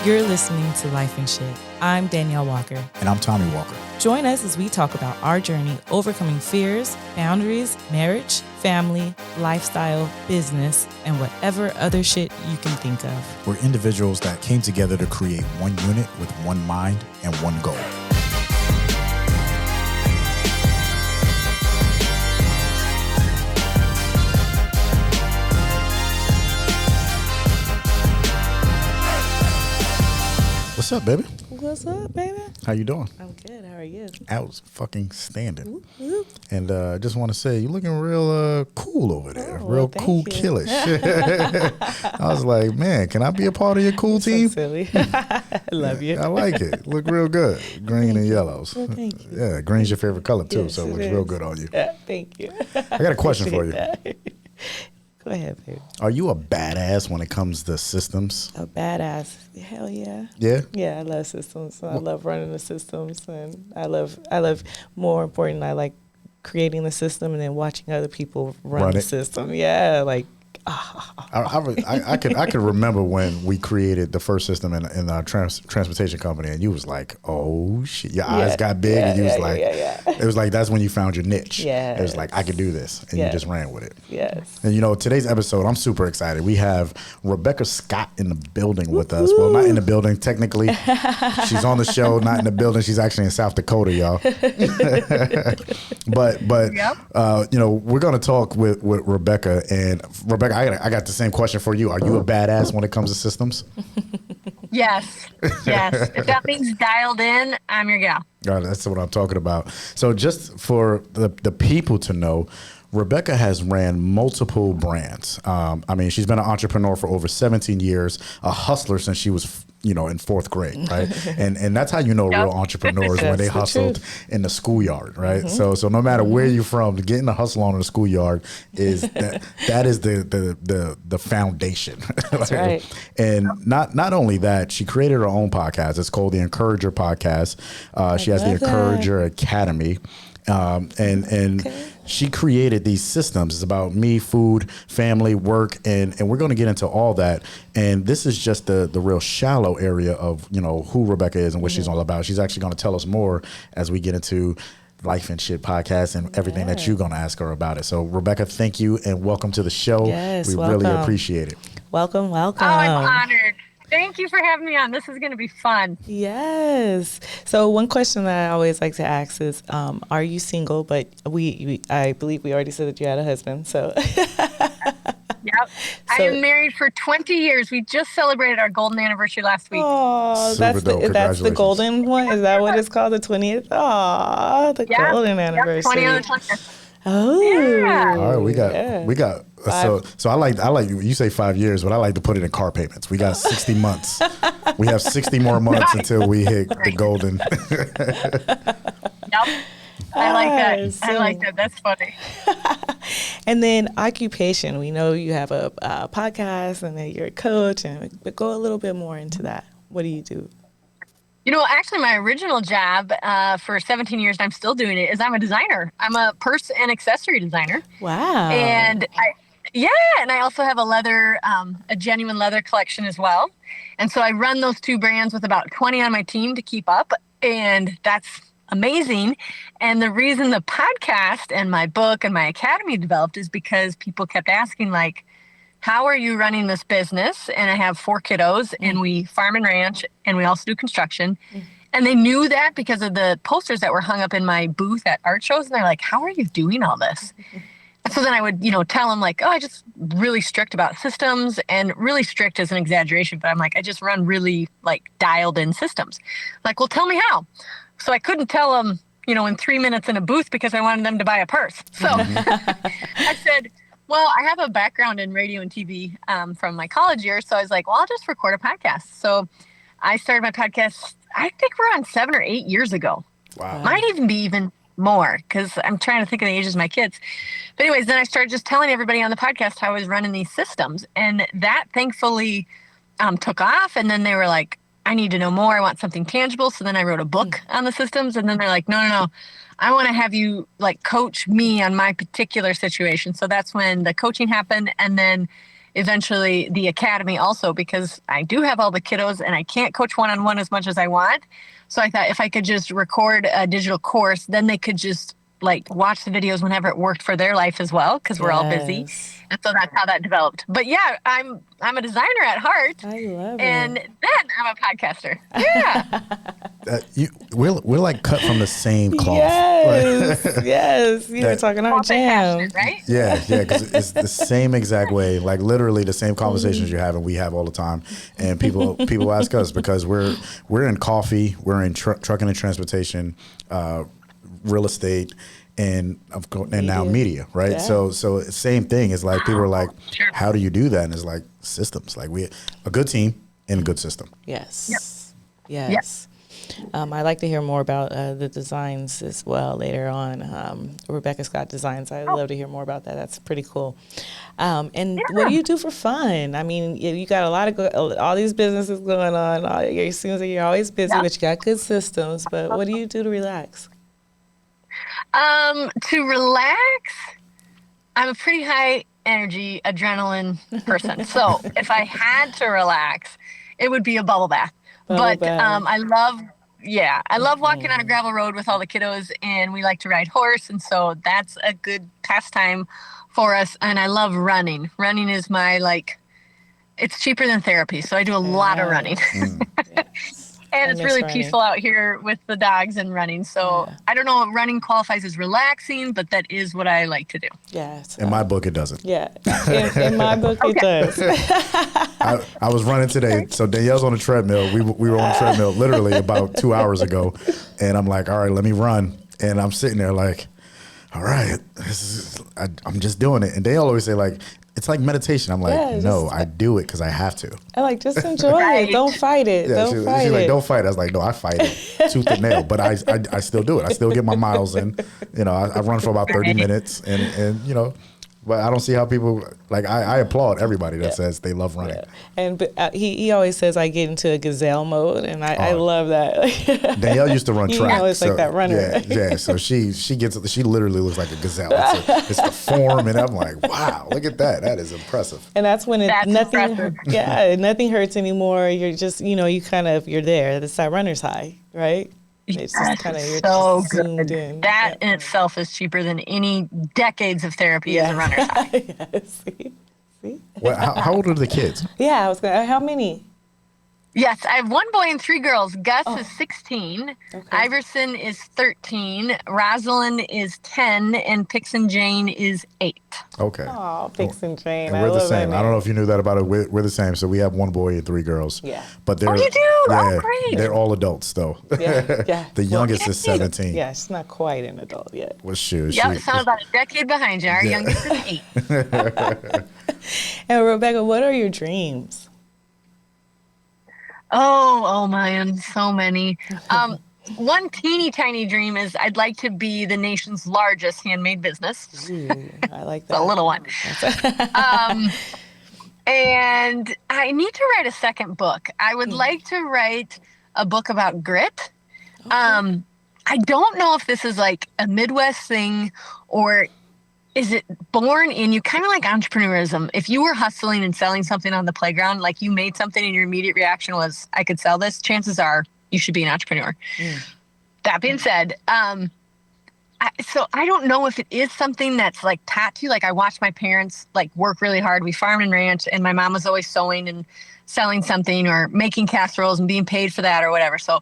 You're listening to Lyfe and Shyt. I'm Daneyel Walker. And I'm Tommy Walker. Join us as we talk about our journey overcoming fears, boundaries, marriage, family, lifestyle, business, and whatever other shit you can think of. We're individuals that came together to create one unit with one mind and one goal. What's up, baby? What's up, baby? How you doing? I'm good. How are you? Out fucking standing. Whoop, whoop. And I just want to say, you're looking real cool over there. Real thank cool you. killish. I was like, man, can I be a part of your cool team? So silly. I love you. I like it. Look real good. Green and yellows. Well, thank you. Yeah, green's your favorite color too, Yes, so it it looks is. real good on you. Yeah, thank you. I got a question for you. Go ahead, baby. Are you a badass when it comes to systems? A badass. Hell yeah. Yeah? Yeah, I love systems. I love running the systems, and I love more important, I like creating the system and then watching other people run the it. system. Yeah, like I could remember when we created the first system in our transportation company, and you was like, oh shit, your eyes got big, and you was like, it was like, that's when you found your niche. Yes. It was like, I could do this, and you Yes. just ran with it. Yes. And you know, today's episode, I'm super excited. We have Rebekah Scott in the building with us. Well, not in the building, technically. She's on the show, not in the building. She's actually in South Dakota, y'all. but Yep. you know, we're gonna talk with Rebekah. And Rebekah, I got the same question for you. Are you a badass when it comes to systems? Yes. If that means dialed in, I'm your gal. That's what I'm talking about. So just for the people to know, Rebekah has ran multiple brands. I mean, she's been an entrepreneur for over 17 years, a hustler since she was, in fourth grade, right? and that's how you know real entrepreneurs when they That's the hustled truth. in the schoolyard, right? So no matter where you're from, getting the hustle on in the schoolyard is that is the foundation. That's right. And not only that, she created her own podcast. It's called the Encourager Podcast. She has the love that. Encourager Academy. And she created these systems. It's about me, food, family, work, and we're going to get into all that. And this is just the real shallow area of, who Rebekah is and what she's all about. She's actually going to tell us more as we get into Lyfe and Shyt podcast and everything that you're going to ask her about it. So Rebekah, thank you and welcome to the show. Yes, we really welcome. appreciate it. Welcome. Oh, I'm honored. Thank you for having me on. This is going to be fun. Yes. So one question that I always like to ask is, are you single? But I believe we already said that you had a husband. So Yep. I am married for 20 years. We just celebrated our golden anniversary last week. Oh, Super that's dope. the Congratulations. golden one. Is that what it's called? The 20th? Oh, the Yeah. golden anniversary. 20 on the 20th. Oh, Yeah. All right, we got. So I like you say 5 years, but I like to put it in car payments. We got 60 months. We have 60 more months until we hit the golden. Yep. I like that. Yes. I like that. That's funny. And then occupation. We know you have a podcast and then you're a coach, but go a little bit more into that. What do you do? Actually, my original job for 17 years, and I'm still doing it, is I'm a designer. I'm a purse and accessory designer. Wow. And I also have a genuine leather collection as well. And so I run those two brands with about 20 on my team to keep up. And that's amazing. And the reason the podcast and my book and my academy developed is because people kept asking, like, how are you running this business? And I have 4 kiddos and we farm and ranch and we also do construction. And they knew that because of the posters that were hung up in my booth at art shows. And they're like, how are you doing all this? So then I would, tell them like, I just really strict about systems, and really strict is an exaggeration, but I'm like, I just run really like dialed in systems. Like, well, tell me how. So I couldn't tell them, in 3 minutes in a booth because I wanted them to buy a purse. So I said, well, I have a background in radio and TV from my college years. So I was like, well, I'll just record a podcast. So I started my podcast, I think we're on 7 or 8 years ago. Wow. Might even be even more because I'm trying to think of the ages of my kids. But anyways, then I started just telling everybody on the podcast how I was running these systems. And that thankfully took off. And then they were like, I need to know more. I want something tangible. So then I wrote a book on the systems. And then they're like, no. I want to have you like coach me on my particular situation. So that's when the coaching happened. And then eventually the academy also, because I do have all the kiddos and I can't coach one-on-one as much as I want. So I thought if I could just record a digital course, then they could just like watch the videos whenever it worked for their life as well, because we're all busy. And so that's how that developed. But yeah, I'm a designer at heart. I love and it. then I'm a podcaster. Yeah. We're like cut from the same cloth. Yes, yes. You were talking our jam. Right? Yeah, because it's the same exact way, like literally the same conversations you're having, we have all the time. And people ask us because we're in coffee, we're in trucking and transportation, real estate, and now media, right? Yeah. So same thing. It's like people are like, how do you do that? And it's like systems. Like a good team and a good system. Yes. Yes. I'd like to hear more about the designs as well later on. Rebekah Scott Designs. I'd love to hear more about that. That's pretty cool. And what do you do for fun? I mean, you got a lot of all these businesses going on. It seems like you're always busy, but you got good systems. But what do you do to relax? To relax, I'm a pretty high energy adrenaline person. So if I had to relax, it would be a bubble bath. I love walking on a gravel road with all the kiddos, and we like to ride horse. And so that's a good pastime for us. And I love running. Running is it's cheaper than therapy. So I do a lot of running. And it's really peaceful out here with the dogs and running. So I don't know if running qualifies as relaxing, but that is what I like to do. Yes. In my book, it doesn't. Yeah. In my book, it does. I was running today. So Danielle's on the treadmill. We were on the treadmill literally about 2 hours ago. And I'm like, all right, let me run. And I'm sitting there like, all right, I'm just doing it. And they always say like, it's like meditation. I'm like, I do it because I have to. I like, just enjoy it. Don't fight it. She's like, don't fight it. I was like, no, I fight it tooth and nail, but I still do it. I still get my miles in. I run for about 30 minutes and but I don't see how people, I applaud everybody that says they love running. Yeah. And he always says I get into a gazelle mode, and I love that. Danielle used to run track. Always like that runner. Yeah. So she literally looks like a gazelle. It's the form, and I'm like, wow, look at that. That is impressive. And that's when nothing hurts anymore. You're just, you're there. It's that runner's high, right? It's just kind of so good. In. That in itself is cheaper than any decades of therapy as a runner's high. See? Well, how old are the kids? Yeah, I was going. How many? Yes, I have 1 boy and 3 girls. Gus is 16. Okay. Iverson is 13. Rosalind is 10, and Pix and Jane is 8. Okay. Oh, Pix and Jane. And we're the same. I don't know if you knew that about it. We're the same. So we have 1 boy and 3 girls. Yeah. But they're, you do? Yeah, great. They're all adults though. Yeah. The youngest is 17. Yeah, she's not quite an adult yet. Well, shoot. Yep, sounds about a decade behind you. Our youngest is 8. And Rebekah, what are your dreams? Oh man, so many. One teeny tiny dream is I'd like to be the nation's largest handmade business. Ooh, I like that. A little one. And I need to write a second book. I would like to write a book about grit. Okay. I don't know if this is like a Midwest thing or is it born in you, kind of like entrepreneurism. If you were hustling and selling something on the playground, like you made something and your immediate reaction was, I could sell this, chances are you should be an entrepreneur. That being said, so I don't know if it is something that's like taught to you. Like I watched my parents like work really hard. We farmed and ranch, and my mom was always sewing and selling something or making casseroles and being paid for that or whatever. So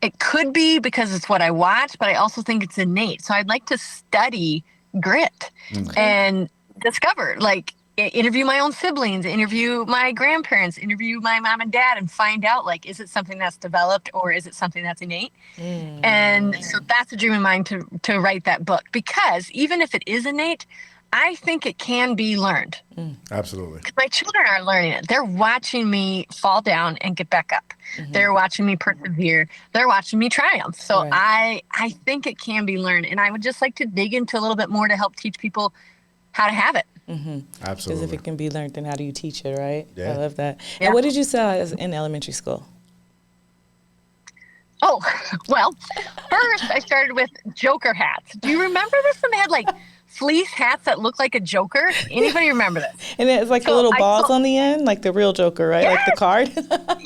it could be because it's what I watched, but I also think it's innate. So I'd like to study grit and discover, like interview my own siblings, interview my grandparents, interview my mom and dad, and find out, like, is it something that's developed or is it something that's innate? And so that's a dream of mine to write that book, because even if it is innate, I think it can be learned. Absolutely. My children are learning it. They're watching me fall down and get back up. They're watching me persevere. They're watching me triumph. So I think it can be learned. And I would just like to dig into a little bit more to help teach people how to have it. Absolutely. Because if it can be learned, then how do you teach it, right? Yeah. I love that. Yeah. And what did you sell in elementary school? Oh, well, first I started with Joker hats. Do you remember this? And they had like fleece hats that look like a Joker. Anybody remember this? And it's like the little balls on the end, like the real Joker, right? Like the card.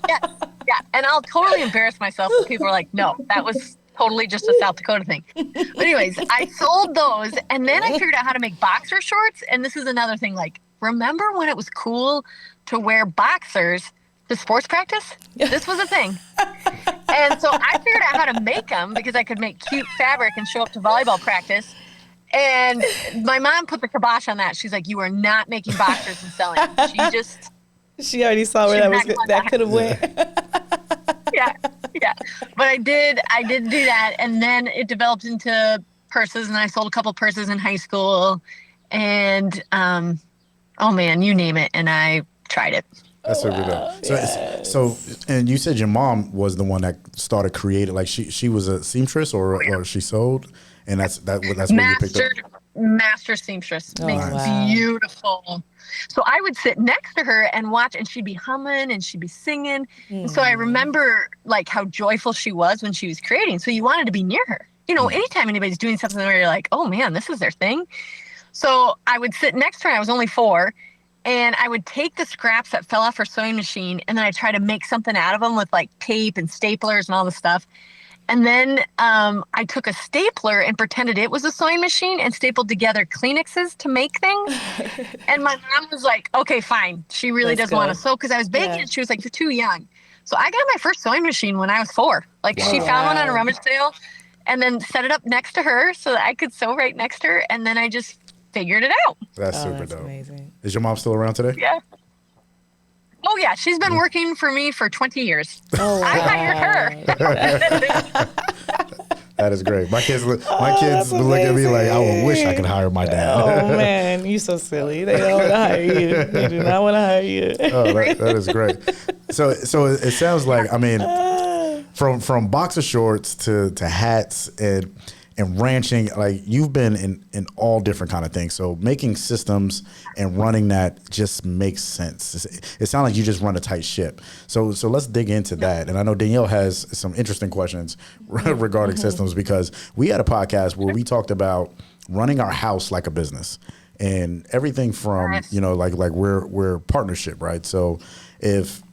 Yeah. Yeah. And I'll totally embarrass myself when people are like, no, that was totally just a South Dakota thing. But anyways, I sold those, and then I figured out how to make boxer shorts. And this is another thing. Like, remember when it was cool to wear boxers to sports practice? This was a thing. And so I figured out how to make them because I could make cute fabric and show up to volleyball practice. And my mom put the kibosh on that. She's like, you are not making boxers and selling them. She already saw where that could have went. Yeah. But I did do that. And then it developed into purses, and I sold a couple purses in high school. And, oh man, you name it. And I tried it. That's super dope. So, and you said your mom was the one that started creating, like she was a seamstress or she sewed, and that's where you picked up. Master seamstress. Makes beautiful. So I would sit next to her and watch, and she'd be humming and she'd be singing. And so I remember like how joyful she was when she was creating. So you wanted to be near her. You know, anytime anybody's doing something where you're like, oh man, this is their thing. So I would sit next to her. I was only 4. And I would take the scraps that fell off her sewing machine, and then I'd try to make something out of them with like tape and staplers and all the stuff. And then I took a stapler and pretended it was a sewing machine and stapled together Kleenexes to make things. And my mom was like, okay, fine. She really does want to sew, because I was baking and she was like, you're too young. So I got my first sewing machine when I was 4. Like she found one on a rummage sale and then set it up next to her so that I could sew right next to her. And then I just figured it out. That's super dope. Amazing. Is your mom still around today? Yeah. Oh, yeah. She's been working for me for 20 years. Oh, wow. I hired her. That is great. My kids look at me like, I wish I could hire my dad. Oh, man. You so silly. They don't want to hire you. They do not want to hire you. Oh, that is great. So it sounds like, I mean, from boxer shorts to hats and ranching, like you've been in all different kind of things. So making systems and running that just makes sense. It sounds like you just run a tight ship. So let's dig into that. And I know Daneyel has some interesting questions regarding systems, because we had a podcast where we talked about running our house like a business and everything from, like we're partnership, right? So if,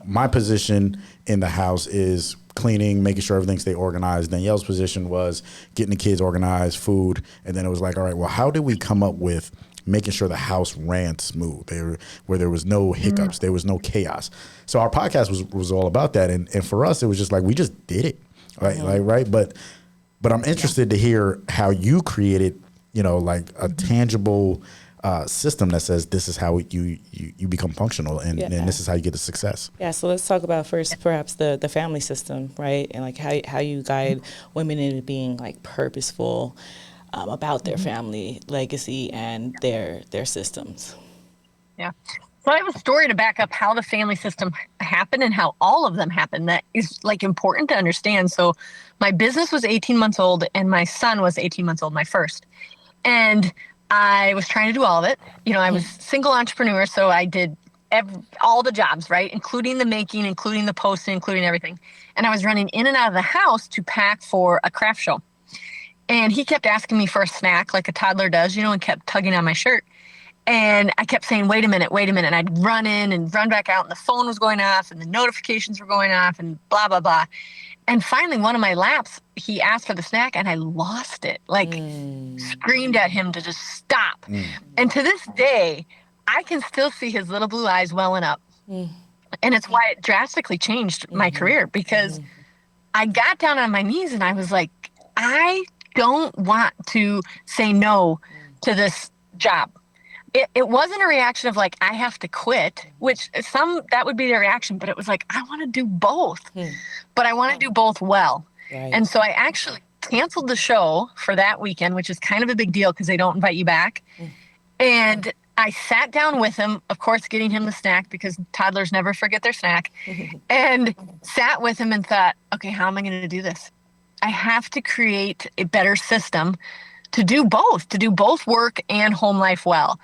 my position in the house is cleaning, making sure everything stay organized. Danielle's position was getting the kids organized, food. And then it was like, all right, well, how did we come up with making sure the house ran smooth, where there was no hiccups, there was no chaos? So our podcast was all about that. And for us, it was just like, we just did it, right? Right. But I'm interested to hear how you created, like a tangible system that says this is how you become functional and this is how you get the success. Yeah, so let's talk about first perhaps the family system, right? And like how you guide women into being like purposeful about their family legacy and their systems. Yeah. So I have a story to back up how the family system happened and how all of them happened that is like important to understand. So my business was 18 months old and my son was 18 months old, my first. And I was trying to do all of it. I was single entrepreneur, so I did all the jobs, right? Including the making, including the posting, including everything. And I was running in and out of the house to pack for a craft show. And he kept asking me for a snack like a toddler does, and kept tugging on my shirt. And I kept saying, wait a minute. And I'd run in and run back out, and the phone was going off and the notifications were going off and blah, blah, blah. And finally, one of my laps, he asked for the snack and I lost it, screamed at him to just stop. And to this day, I can still see his little blue eyes welling up. And it's why it drastically changed my career, because I got down on my knees and I was like, I don't want to say no to this job. It wasn't a reaction of like, I have to quit, which that would be the reaction, but it was like, I want to do both, but I want to do both well. Right. And so I actually canceled the show for that weekend, which is kind of a big deal because they don't invite you back. And I sat down with him, of course, getting him the snack because toddlers never forget their snack, and sat with him and thought, okay, how am I going to do this? I have to create a better system to do both work and home life well,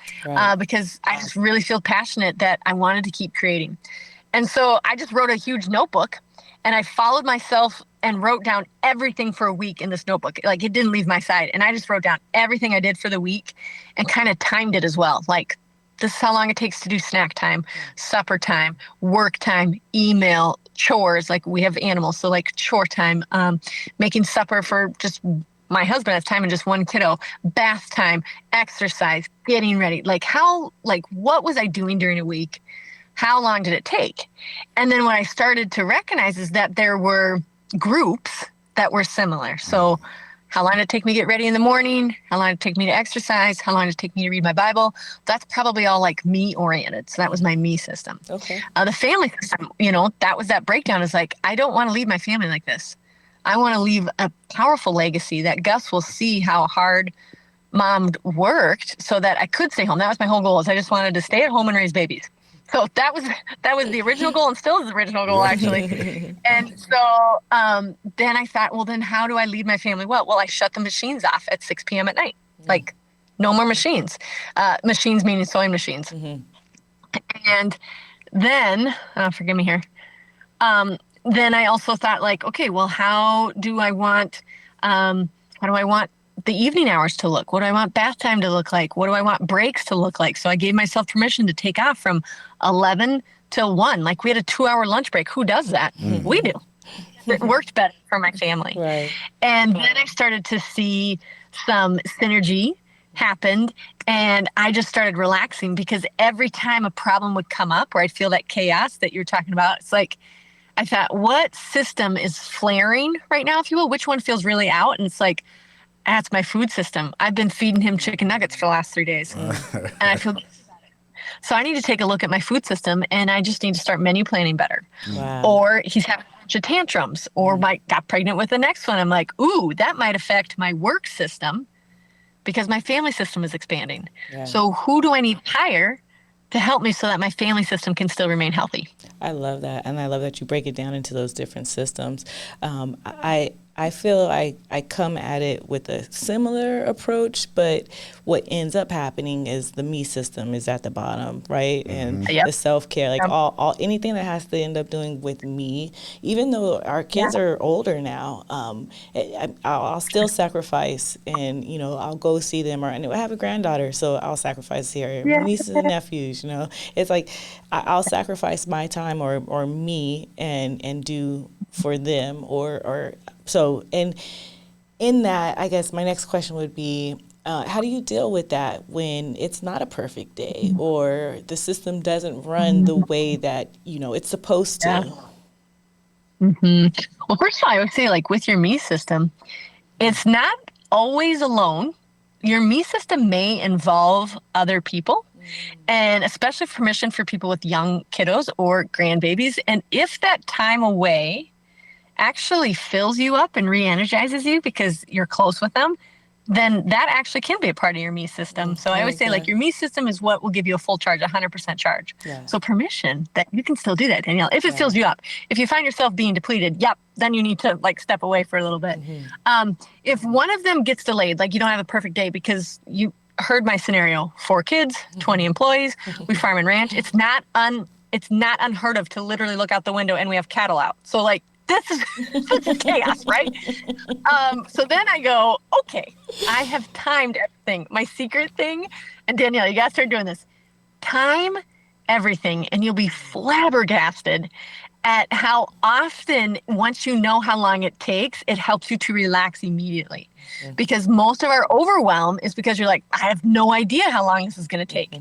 because I just really feel passionate that I wanted to keep creating. And so I just wrote a huge notebook and I followed myself and wrote down everything for a week in this notebook. Like, it didn't leave my side. And I just wrote down everything I did for the week and kind of timed it as well. Like, this is how long it takes to do snack time, supper time, work time, email, chores. Like, we have animals, so like chore time, making supper for just my husband at the time and just one kiddo, bath time, exercise, getting ready. Like, what was I doing during a week? How long did it take? And then what I started to recognize is that there were groups that were similar. So how long did it take me to get ready in the morning? How long did it take me to exercise? How long did it take me to read my Bible? That's probably all like me oriented. So that was my me system. Okay. The family system, that was that breakdown, is like, I don't want to leave my family like this. I want to leave a powerful legacy that Gus will see how hard Mom worked so that I could stay home. That was my whole goal, is I just wanted to stay at home and raise babies. So that was the original goal, and still is the original goal, actually. And so then I thought, well, then how do I lead my family well? Well, I shut the machines off at 6 p.m. at night. Like, no more machines. Machines meaning sewing machines. And then, forgive me here. Then I also thought, like, okay, well, how do I want the evening hours to look? What do I want bath time to look like? What do I want breaks to look like? So I gave myself permission to take off from 11 till 1. Like, we had a 2-hour lunch break. Who does that? We do. It worked better for my family. Right. And then I started to see some synergy happened, and I just started relaxing, because every time a problem would come up or I'd feel that chaos that you're talking about, it's like, I thought, what system is flaring right now, if you will? Which one feels really out? And it's like, that's my food system. I've been feeding him chicken nuggets for the last 3 days. And I feel good about it. So I need to take a look at my food system, and I just need to start menu planning better. Wow. Or he's having a bunch of tantrums, or got pregnant with the next one. I'm like, ooh, that might affect my work system because my family system is expanding. Yeah. So who do I need to hire to help me so that my family system can still remain healthy? I love that. And I love that you break it down into those different systems. I feel I come at it with a similar approach, but what ends up happening is the me system is at the bottom, right? And the self-care, like all anything that has to end up doing with me, even though our kids are older now, I'll still sacrifice, and, I'll go see them, or I have a granddaughter, so I'll sacrifice here, nieces and nephews, it's like I'll sacrifice my time or me and do for them or so. And in that, I guess my next question would be, how do you deal with that when it's not a perfect day or the system doesn't run the way that, it's supposed to? Well, first of all, I would say, like, with your me system, it's not always alone. Your me system may involve other people, and especially permission for people with young kiddos or grandbabies. And if that time away actually fills you up and re-energizes you because you're close with them, then that actually can be a part of your me system. So I always say, like, your me system is what will give you a full charge, 100% charge. Yeah. So permission that you can still do that, Daneyel, if it fills you up. If you find yourself being depleted, then you need to, like, step away for a little bit. If one of them gets delayed, like, you don't have a perfect day because you heard my scenario, 4 kids, 20 employees, we farm and ranch. It's not unheard of to literally look out the window and we have cattle out. So, like, this is chaos, right? So then I go, okay, I have timed everything. My secret thing, and Daneyel, you gotta start doing this. Time everything, and you'll be flabbergasted at how often, once you know how long it takes, it helps you to relax immediately. Because most of our overwhelm is because you're like, I have no idea how long this is gonna take.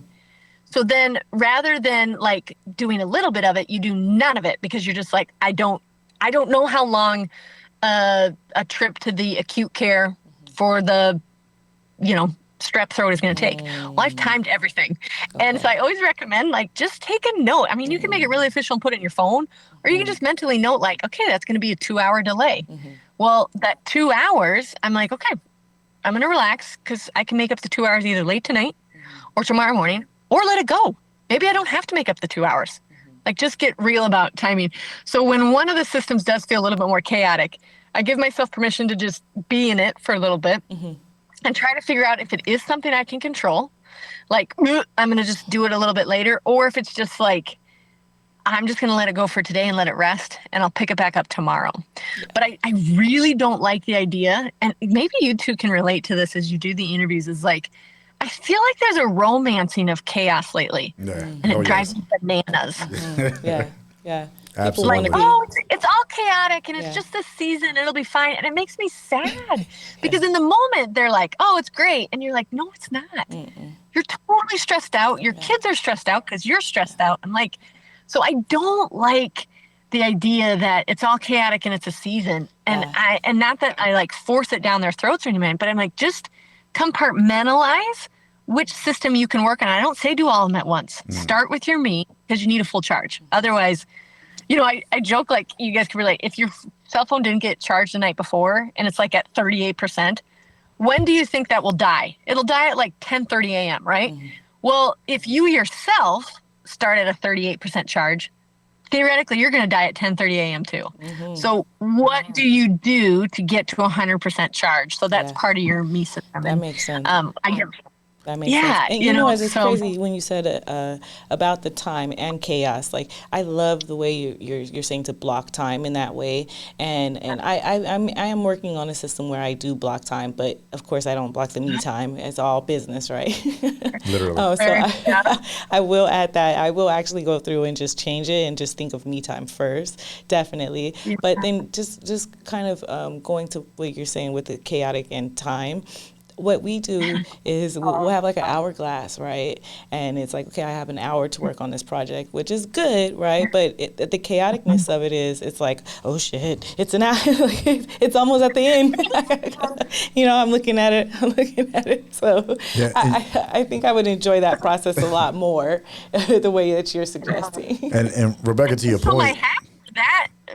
So then, rather than, like, doing a little bit of it, you do none of it because you're just like, I don't know how long a trip to the acute care for the, strep throat is going to take. Well, I've timed everything. Okay. And so I always recommend, like, just take a note. I mean, you can make it really official and put it in your phone, or you can just mentally note, like, okay, that's going to be a 2-hour delay. Well, that 2 hours, I'm like, okay, I'm going to relax because I can make up the 2 hours either late tonight or tomorrow morning, or let it go. Maybe I don't have to make up the 2 hours. Like, just get real about timing. So when one of the systems does feel a little bit more chaotic, I give myself permission to just be in it for a little bit and try to figure out if it is something I can control. Like, I'm going to just do it a little bit later. Or if it's just like, I'm just going to let it go for today and let it rest, and I'll pick it back up tomorrow. But I really don't like the idea, and maybe you two can relate to this as you do the interviews, is like, I feel like there's a romancing of chaos lately, and it drives me bananas. Yeah. Absolutely. Like, oh, it's all chaotic and it's just this season. It'll be fine. And it makes me sad because in the moment they're like, oh, it's great. And you're like, no, it's not. You're totally stressed out. Your kids are stressed out because you're stressed out. I'm like, so I don't like the idea that it's all chaotic and it's a season. And and not that I like force it down their throats or anything, but I'm like, just compartmentalize which system you can work on. I don't say do all of them at once. Start with your me because you need a full charge. Otherwise, you know, I joke, like, you guys can relate. If your cell phone didn't get charged the night before and it's like at 38%, when do you think that will die? It'll die at like 10:30 a.m., right? Well, if you yourself start at a 38% charge, theoretically, you're going to die at 10:30 a.m. too. So what do you do to get to 100% charge? So that's part of your me system. That makes sense. That makes Yeah, sense. And you know, it's crazy when you said about the time and chaos. Like, I love the way you're saying to block time in that way. And I am working on a system where I do block time, but of course I don't block the me time. It's all business, right? Literally. I will add that. I will actually go through and just change it and just think of me time first, definitely. Yeah. But then just kind of going to what you're saying with the chaotic and time. What we do is we'll have like an hourglass, right? And it's like, okay, I have an hour to work on this project, which is good, right? But the chaoticness of it is, it's like, oh shit, it's an hour, it's almost at the end. You know, I'm looking at it. So I think I would enjoy that process a lot more, the way that you're suggesting. And Rebekah, to your point.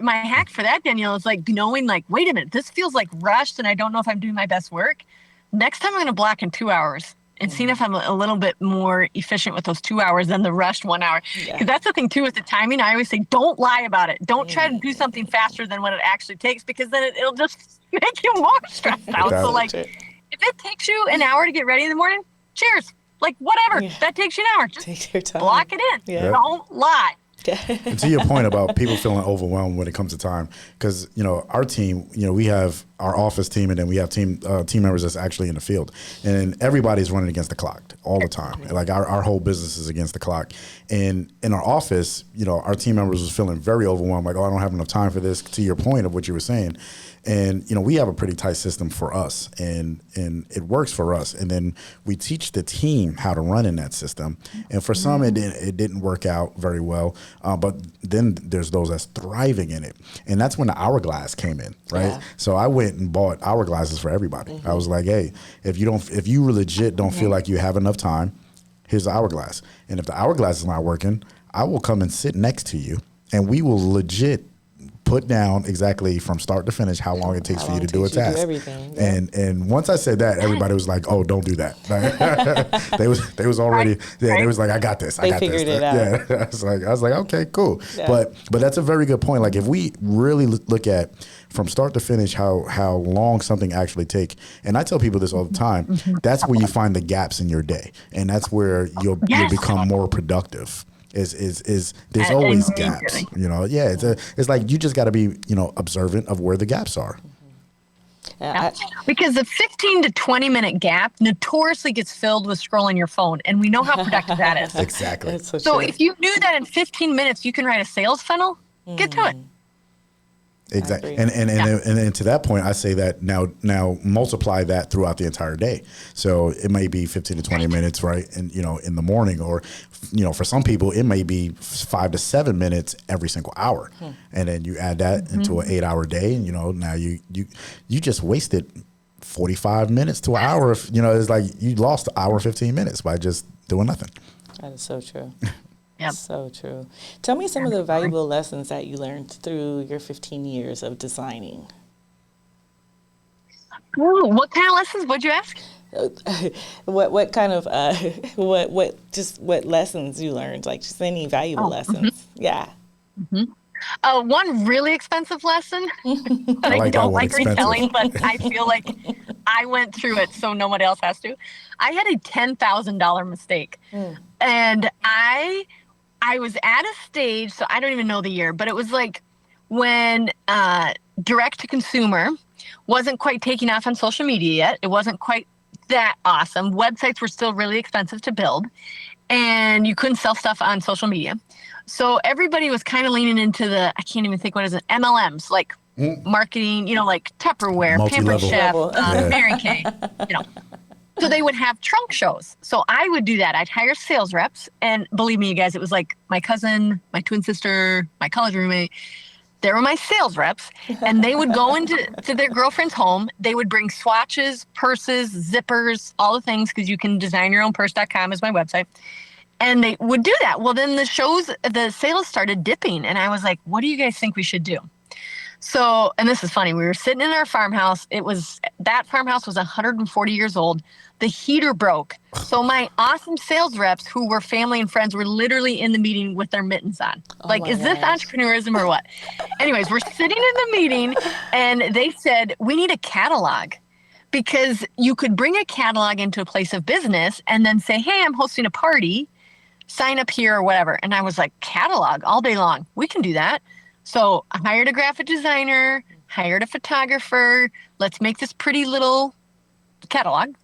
My hack for that, Daneyel, is like knowing, like, wait a minute, this feels like rushed and I don't know if I'm doing my best work. Next time I'm going to block in 2 hours and see if I'm a little bit more efficient with those 2 hours than the rushed 1 hour. Because that's the thing too with the timing. I always say, don't lie about it. Don't try to do something faster than what it actually takes, because then it'll just make you more stressed out. So like, if it takes you an hour to get ready in the morning, cheers. Like, whatever. That takes you an hour. Just take your time. Block it in. Don't lie. And to your point about people feeling overwhelmed when it comes to time, because, you know, our team, you know, we have our office team, and then we have team members that's actually in the field, and everybody's running against the clock all the time. Like our whole business is against the clock. And in our office, you know, our team members was feeling very overwhelmed, like, oh, I don't have enough time for this, to your point of what you were saying. And, you know, we have a pretty tight system for us, and it works for us. And then we teach the team how to run in that system. And for some, it didn't work out very well. But then there's those that's thriving in it. And that's when the hourglass came in, right? Yeah. So I went and bought hourglasses for everybody. I was like, hey, if you legit don't feel like you have enough time, here's the hourglass. And if the hourglass is not working, I will come and sit next to you, and we will legit put down exactly from start to finish how long it takes for you to do a task. And once I said that, everybody was like, "Oh, don't do that." They was already they was like, "I got this. I got this." They figured it out. Yeah, I was like, okay, cool. Yeah. But that's a very good point. Like, if we really look at from start to finish how long something actually take, and I tell people this all the time, that's where you find the gaps in your day, and that's where you'll become more productive. Is there's always gaps, you know? Yeah, it's like you just got to be, you know, observant of where the gaps are. Because the 15 to 20 minute gap notoriously gets filled with scrolling your phone, and we know how productive that is. Exactly. So if you knew that in 15 minutes you can write a sales funnel, get to it. Exactly. And to that point, I say that now multiply that throughout the entire day. So it may be 15 to 20 minutes, right? And, you know, in the morning, or, you know, for some people, it may be 5 to 7 minutes every single hour. And then you add that into an 8-hour day, and, you know, now you just wasted 45 minutes to an hour. You know, it's like you lost an hour, 15 minutes by just doing nothing. That is so true. Yep. So true. Tell me some of the valuable lessons that you learned through your 15 years of designing. Ooh, what kind of lessons? What'd you ask? What kind of what lessons you learned? Like, just any valuable lessons. Yeah. One really expensive lesson that I don't like retelling, but I feel like I went through it so nobody else has to. I had a $10,000 mistake, and I I was at a stage, so I don't even know the year, but it was like when direct to consumer wasn't quite taking off on social media yet. It wasn't quite that awesome. Websites were still really expensive to build, and you couldn't sell stuff on social media. So everybody was kind of leaning into I can't even think what is it, MLMs, like marketing, like Tupperware, Pampered Chef, Mary Kay, So they would have trunk shows. So I would do that. I'd hire sales reps. And believe me, you guys, it was like my cousin, my twin sister, my college roommate. They were my sales reps. And they would go into their girlfriend's home. They would bring swatches, purses, zippers, all the things, because you can designyourownpurse.com is my website. And they would do that. Well, then the sales started dipping. And I was like, what do you guys think we should do? So, and this is funny, we were sitting in our farmhouse. That farmhouse was 140 years old. The heater broke. So my awesome sales reps who were family and friends were literally in the meeting with their mittens on. Is this entrepreneurism or what? Anyways, we're sitting in the meeting and they said, we need a catalog, because you could bring a catalog into a place of business and then say, hey, I'm hosting a party, sign up here or whatever. And I was like, catalog all day long. We can do that. So I hired a graphic designer, hired a photographer. Let's make this pretty little catalog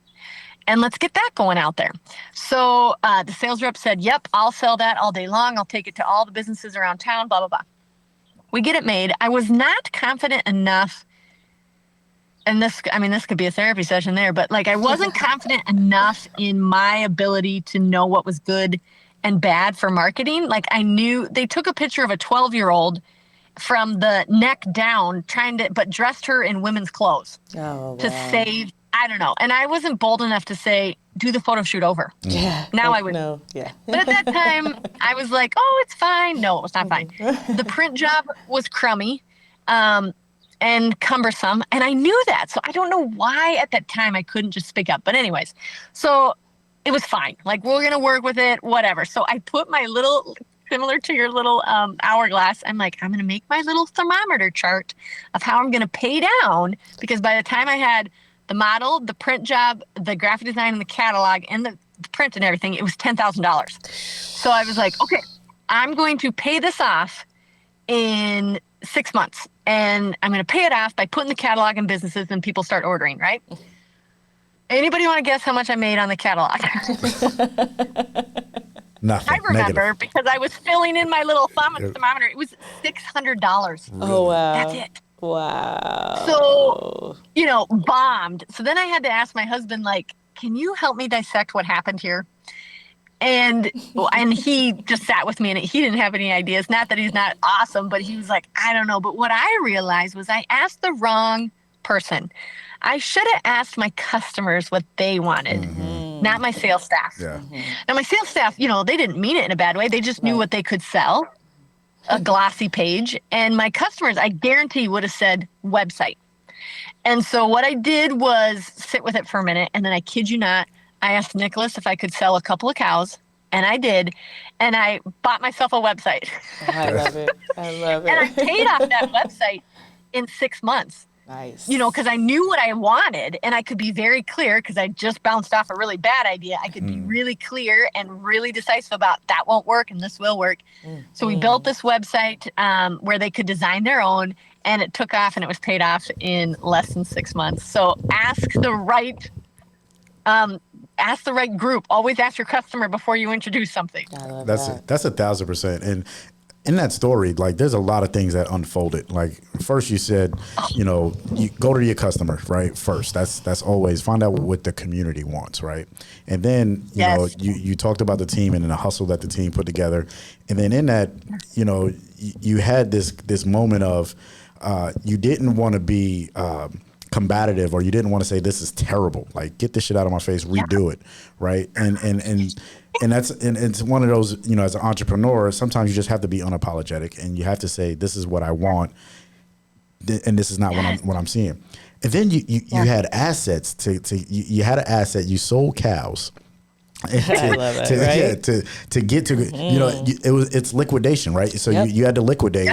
and let's get that going out there. So the sales rep said, yep, I'll sell that all day long. I'll take it to all the businesses around town, blah, blah, blah. We get it made. I was not confident enough. And this could be a therapy session there, but I wasn't confident enough in my ability to know what was good and bad for marketing. I knew they took a picture of a 12-year-old from the neck down, but dressed her in women's clothes to save, I don't know. And I wasn't bold enough to say, do the photo shoot over. Yeah. Now I would. No. Yeah. But at that time, I was like, oh, it's fine. No, it was not fine. The print job was crummy and cumbersome. And I knew that. So I don't know why at that time I couldn't just speak up. But anyways, so it was fine. We're going to work with it, whatever. So I put my little, similar to your little hourglass, I'm like, I'm going to make my little thermometer chart of how I'm going to pay down, because by the time I had the model, the print job, the graphic design, and the catalog, and the print and everything, it was $10,000. So I was like, okay, I'm going to pay this off in 6 months, and I'm going to pay it off by putting the catalog in businesses and people start ordering, right? Anybody want to guess how much I made on the catalog? Nothing. I remember Negative. because I was filling in my little thermometer. It was $600. Oh, wow. That's it. Wow. So, bombed. So then I had to ask my husband, can you help me dissect what happened here? And he just sat with me and he didn't have any ideas. Not that he's not awesome, but he was like, I don't know. But what I realized was I asked the wrong person. I should have asked my customers what they wanted, not my sales staff. Yeah. Now, my sales staff, they didn't mean it in a bad way. They just knew what they could sell, a glossy page. And my customers, I guarantee, would have said website. And so what I did was sit with it for a minute. And then I kid you not, I asked Nicholas if I could sell a couple of cows. And I did. And I bought myself a website. I love it. I love it. And I paid off that website in 6 months. Nice. Because I knew what I wanted and I could be very clear, because I just bounced off a really bad idea. I could be really clear and really decisive about that won't work and this will work. So we built this website where they could design their own, and it took off and it was paid off in less than 6 months. So ask the right group. Always ask your customer before you introduce something. I love That's that. That's 1,000%. And in that story, there's a lot of things that unfolded. First you said, you go to your customer, right? First, that's always find out what the community wants, right? And then, you talked about the team and the hustle that the team put together. And then in that, you had this moment of, you didn't want to be, combative, or you didn't want to say this is terrible, get this shit out of my face, redo it, right? And it's one of those, as an entrepreneur, sometimes you just have to be unapologetic and you have to say, this is what I want, and this is not what I'm seeing. And then you had assets you had an asset. You sold cows. I love it, right? Yeah, to get to it's liquidation, right? So you had to liquidate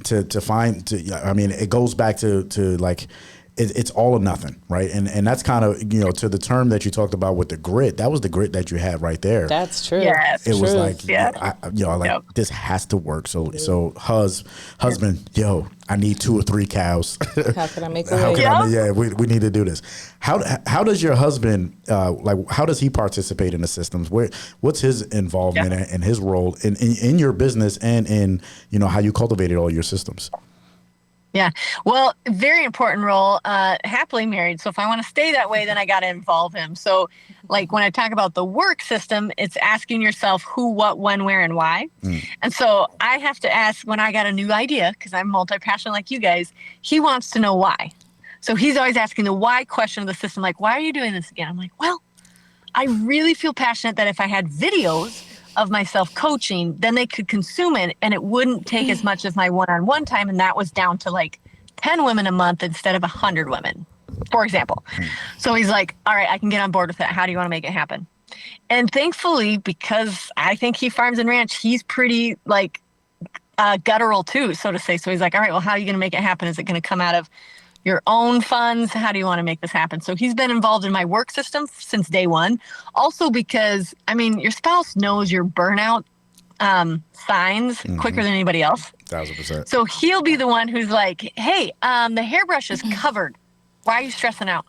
to find. It goes back to it's all or nothing, right? And that's kind of, to the term that you talked about with the grit. That was the grit that you had right there. That's true. Yes. It was like, Yeah. this has to work. So husband, I need 2 or 3 cows. How can I make a How way? can I? Yeah, we need to do this. How does your husband how does he participate in the systems? What's his involvement and his role in your business and in how you cultivated all your systems? Yeah. Well, very important role, happily married. So if I want to stay that way, then I got to involve him. So like when I talk about the work system, it's asking yourself who, what, when, where, and why. And so I have to ask when I got a new idea, because I'm multi-passionate like you guys, he wants to know why. So he's always asking the why question of the system, like, why are you doing this again? I'm like, well, I really feel passionate that if I had videos of myself coaching, then they could consume it and it wouldn't take as much as my one-on-one time. And that was down to like 10 women a month instead of 100 women, for example. So he's like, all right, I can get on board with that. How do you want to make it happen? And thankfully, because I think he farms and ranch, he's pretty like guttural too, so to say. So he's like, all right, well, how are you going to make it happen? Is it going to come out of your own funds? How do you want to make this happen? So he's been involved in my work system since day one. Also because, your spouse knows your burnout signs quicker than anybody else. 1,000%. So he'll be the one who's like, hey, the hairbrush is covered. Why are you stressing out?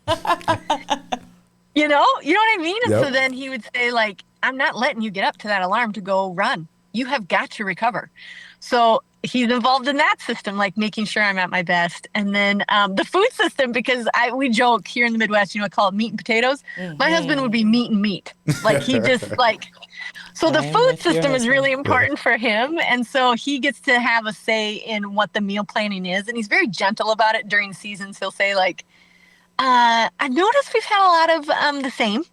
You know what I mean? And so then he would say like, I'm not letting you get up to that alarm to go run. You have got to recover. So he's involved in that system, like making sure I'm at my best. And then the food system, because we joke here in the Midwest, I call it meat and potatoes. My husband would be meat and meat. Like he just like, so the food system is really important for him. And so he gets to have a say in what the meal planning is. And he's very gentle about it during seasons. He'll say like, I noticed we've had a lot of the same.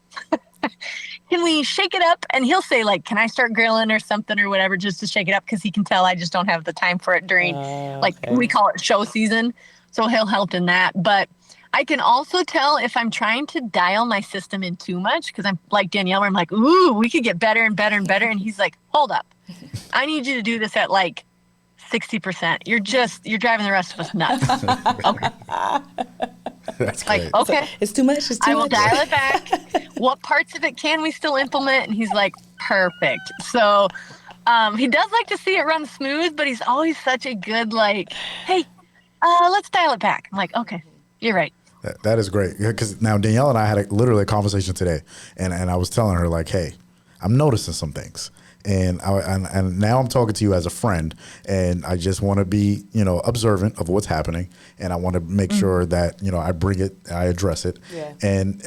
Can we shake it up? And he'll say like, can I start grilling or something or whatever, just to shake it up? Because he can tell I just don't have the time for it during we call it show season. So he'll help in that. But I can also tell if I'm trying to dial my system in too much, because I'm like Daneyel, where I'm like, ooh, we could get better and better and better. And he's like, hold up. I need you to do this at like 60%. You're driving the rest of us nuts. Okay. That's like, great. okay. It's too much. I will dial it back. What parts of it can we still implement? And he's like, perfect. So he does like to see it run smooth, but he's always such a good like, hey, let's dial it back. I'm like, okay, you're right. That is great. Because now Daneyel and I had literally a conversation today, and I was telling her like, hey, I'm noticing some things. And now I'm talking to you as a friend, and I just want to be, observant of what's happening, and I want to make sure that I bring it, I address it, and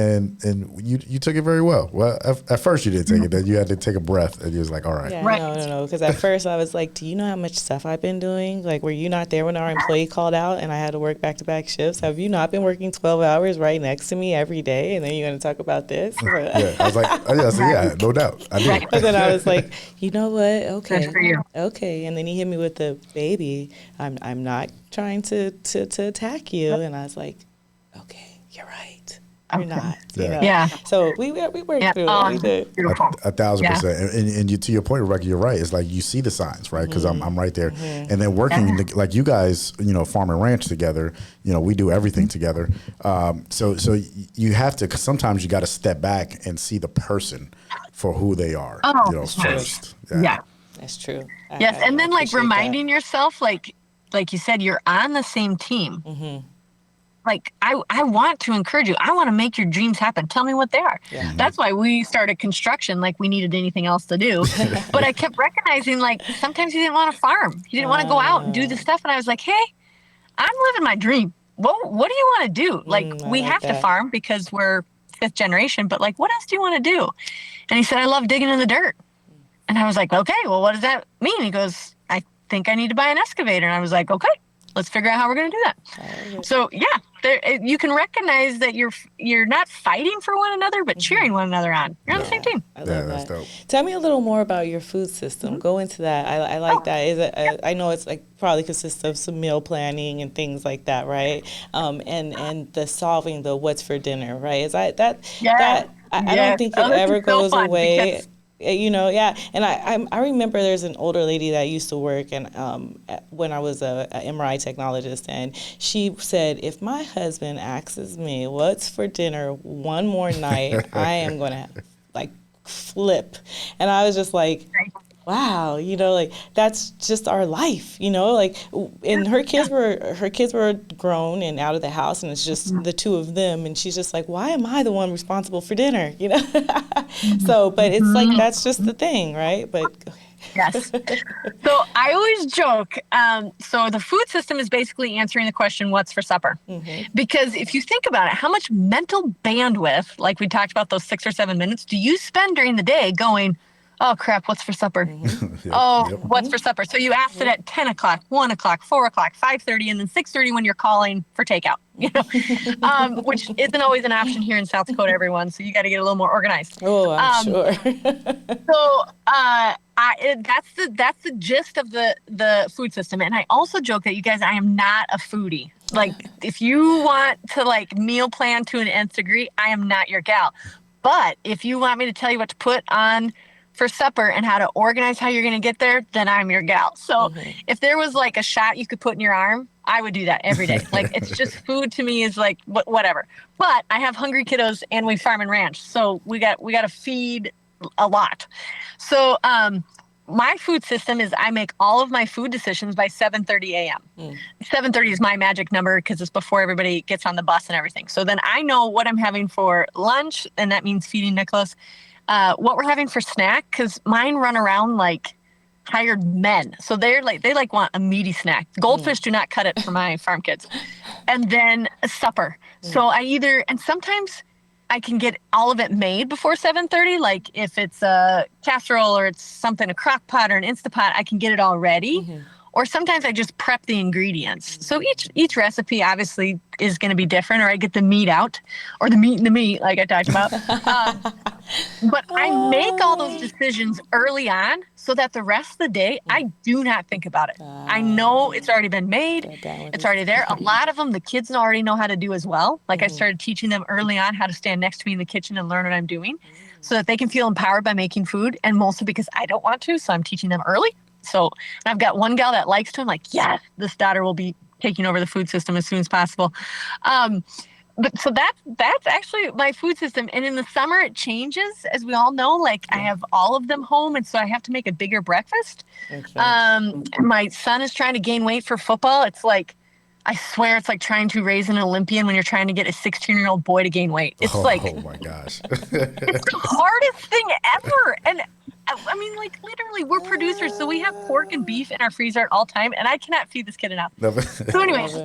you took it very well. Well, at first you did take it, then you had to take a breath, and you was like, all right, no, because at first I was like, do you know how much stuff I've been doing? Like, were you not there when our employee called out and I had to work back-to-back shifts? Have you not been working 12 hours right next to me every day, and then you're going to talk about this? Yeah, I was like, yeah, no doubt, I did. But then I was like, you know what? Okay. Good for you. Okay. And then he hit me with the baby. I'm not trying to attack you. And I was like, okay, you're right. You're not. Yeah. So we worked through it. We did. 1,000%. And you, to your point, Rebekah, you're right. It's like you see the signs, right? Because I'm right there. And then working like you guys, farm and ranch together. We do everything together. So you have to. Cause sometimes you got to step back and see the person for who they are. First. Yeah. That's true. Yes, and then like reminding that. yourself, like you said, you're on the same team. Like I want to encourage you. I want to make your dreams happen. Tell me what they are. Yeah. That's why we started construction, like we needed anything else to do. But I kept recognizing like sometimes he didn't want to farm. He didn't want to go out and do the stuff. And I was like, hey, I'm living my dream. What do you want to do? Like we have to farm because we're 5th generation, but like what else do you want to do? And he said, I love digging in the dirt. And I was like, okay, well, what does that mean? He goes, I think I need to buy an excavator. And I was like, okay, let's figure out how we're going to do that. So yeah, you can recognize that you're not fighting for one another, but cheering one another on. You're on the same team. I love that. That's dope. Tell me a little more about your food system. Go into that. I like that. Is it? I know it's like probably consists of some meal planning and things like that, right? And the solving the what's for dinner, right? Is that? I don't think it ever goes away. Yeah. And I remember there's an older lady that used to work and when I was a MRI technologist, and she said, if my husband asks me what's for dinner one more night, I am going to like flip. And I was just like, wow, like that's just our life, like, and her kids were grown and out of the house, and it's just the two of them, and she's just like, why am I the one responsible for dinner, So, but it's like, that's just the thing, right? But yes. So I always joke. So the food system is basically answering the question, what's for supper? Because if you think about it, how much mental bandwidth, like we talked about those 6 or 7 minutes, do you spend during the day going, oh crap, what's for supper? What's for supper? So you asked it at 10 o'clock, 1 o'clock, 4 o'clock, 5:30, and then 6:30 when you're calling for takeout, which isn't always an option here in South Dakota, everyone. So you got to get a little more organized. Oh, I'm sure. So that's the gist of the food system. And I also joke that, you guys, I am not a foodie. Like, if you want to like meal plan to an nth degree, I am not your gal. But if you want me to tell you what to put on for supper and how to organize how you're going to get there, then I'm your gal. So if there was like a shot you could put in your arm, I would do that every day. Like, it's just food to me is like whatever. But I have hungry kiddos and we farm and ranch. So we got to feed a lot. So my food system is I make all of my food decisions by 7:30 a.m. 7:30 is my magic number because it's before everybody gets on the bus and everything. So then I know what I'm having for lunch, and that means feeding Nicholas. What we're having for snack, because mine run around like hired men. So they want a meaty snack. Goldfish do not cut it for my farm kids. And then a supper. So and sometimes I can get all of it made before 7:30. Like if it's a casserole or it's something, a crock pot or an Instapot, I can get it all ready. Or sometimes I just prep the ingredients. So each recipe obviously is going to be different, or I get the meat out, or the meat in the meat, like I talked about. But I make all those decisions early on so that the rest of the day, I do not think about it. I know it's already been made. It's already there. A lot of them, the kids already know how to do as well. Like I started teaching them early on how to stand next to me in the kitchen and learn what I'm doing so that they can feel empowered by making food. And mostly because I don't want to, so I'm teaching them early. So I've got one gal that likes to. I'm like, yeah, this daughter will be taking over the food system as soon as possible. But so that's actually my food system. And in the summer, it changes, as we all know. Like I have all of them home, and so I have to make a bigger breakfast. My son is trying to gain weight for football. It's like, I swear, it's like trying to raise an Olympian when you're trying to get a 16-year-old boy to gain weight. It's like, oh my gosh, it's the hardest thing ever. And I mean, like, literally, we're producers, so we have pork and beef in our freezer at all time, and I cannot feed this kid enough. So anyways,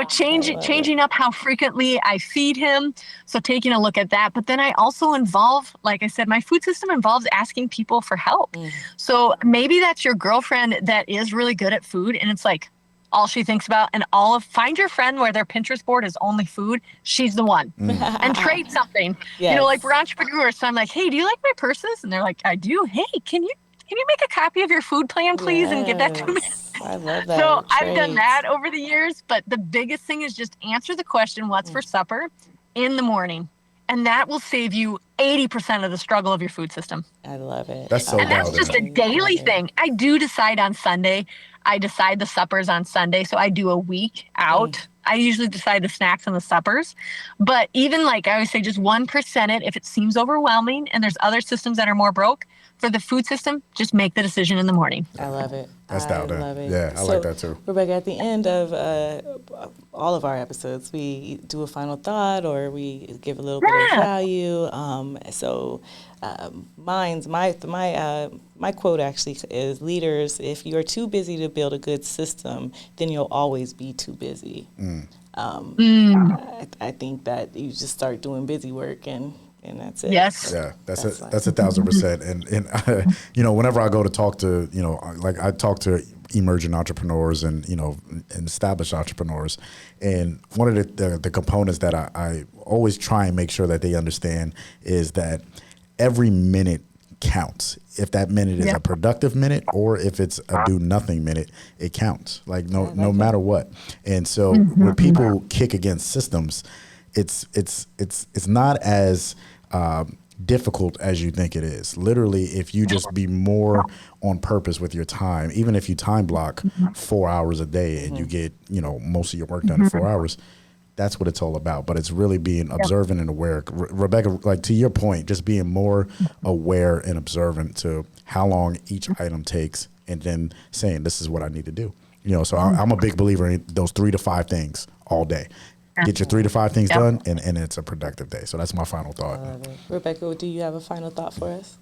changing up how frequently I feed him. So taking a look at that. But then I also involve, like I said, my food system involves asking people for help. So maybe that's your girlfriend that is really good at food, and it's like all she thinks about, and find your friend where their Pinterest board is only food. She's the one. And trade something. Yes. Like we're entrepreneurs. So I'm like, hey, do you like my purses? And they're like, I do. Hey, can you make a copy of your food plan, please, and get that to me? I love that. So I've done that over the years. But the biggest thing is just answer the question, what's for supper in the morning? And that will save you 80% of the struggle of your food system. I love it. That's so And that's just a daily thing. I do decide on Sunday. I decide the suppers on Sunday. So I do a week out. I usually decide the snacks and the suppers. But even like I always say, just 1% it if it seems overwhelming and there's other systems that are more broke. For the food system, just make the decision in the morning. I love it. That's I love it. Yeah, I like that too. Rebekah, at the end of all of our episodes, we do a final thought or we give a little bit of value. My quote actually is, leaders, if you are too busy to build a good system, then you'll always be too busy. I think that you just start doing busy work and that's it. Yes. Yeah, that's 1,000%. And whenever I go to talk to, like I talk to emerging entrepreneurs and established entrepreneurs, and one of the components that I always try and make sure that they understand is that every minute counts. If that minute is a productive minute or if it's a do nothing minute, it counts. Like no matter what. And so when people kick against systems, it's not as difficult as you think it is. Literally, if you just be more on purpose with your time, even if you time block 4 hours a day and you get, most of your work done in 4 hours, that's what it's all about. But it's really being observant and aware. Rebekah, like to your point, just being more aware and observant to how long each item takes, and then saying, this is what I need to do. So I'm a big believer in those 3 to 5 things all day. Get your 3 to 5 things done, and it's a productive day. So that's my final thought. Rebekah, do you have a final thought for us?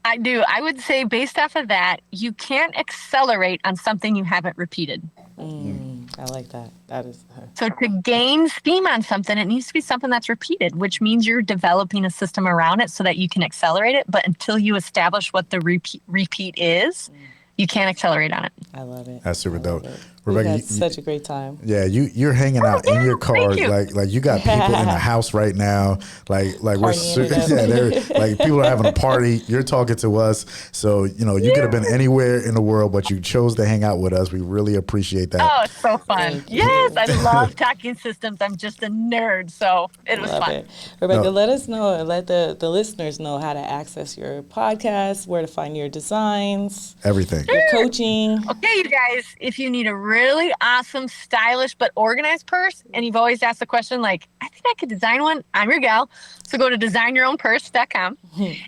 I do. I would say based off of that, you can't accelerate on something you haven't repeated. I like that. That is So to gain steam on something, it needs to be something that's repeated, which means you're developing a system around it so that you can accelerate it. But until you establish what the repeat is, you can't accelerate on it. I love it. That's super dope. Rebekah, we had such a great time. Yeah, you're hanging out in your car, like you got people in the house right now, like we're they're like people are having a party. You're talking to us, so you could have been anywhere in the world, but you chose to hang out with us. We really appreciate that. Oh, it's so fun! Yes, I love talking systems. I'm just a nerd, so it was fun. Rebekah, let us know and let the listeners know how to access your podcast, where to find your designs, everything, your coaching. Okay, you guys, if you need a really awesome, stylish, but organized purse, and you've always asked the question, like, I think I could design one, I'm your gal. So go to designyourownpurse.com.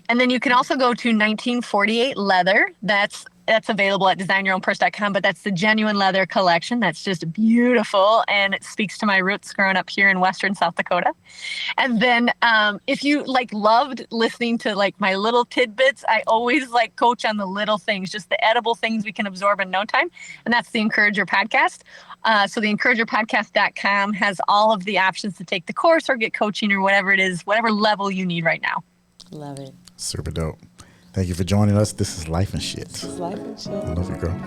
And then you can also go to 1948 Leather. That's available at designyourownpurse.com, but that's the genuine leather collection. That's just beautiful, and it speaks to my roots growing up here in Western South Dakota. And then if you loved listening to my little tidbits, I always coach on the little things, just the edible things we can absorb in no time. And that's the Encourager Podcast. So the encouragerpodcast.com has all of the options to take the course or get coaching or whatever it is, whatever level you need right now. Love it. Super dope. Thank you for joining us. This is Lyfe and Shyt. This is Lyfe and Shyt. I love you, girl.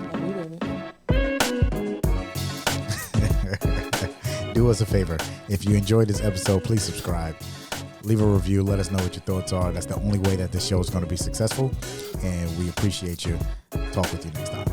Do us a favor. If you enjoyed this episode, please subscribe. Leave a review. Let us know what your thoughts are. That's the only way that this show is going to be successful. And we appreciate you. Talk with you next time.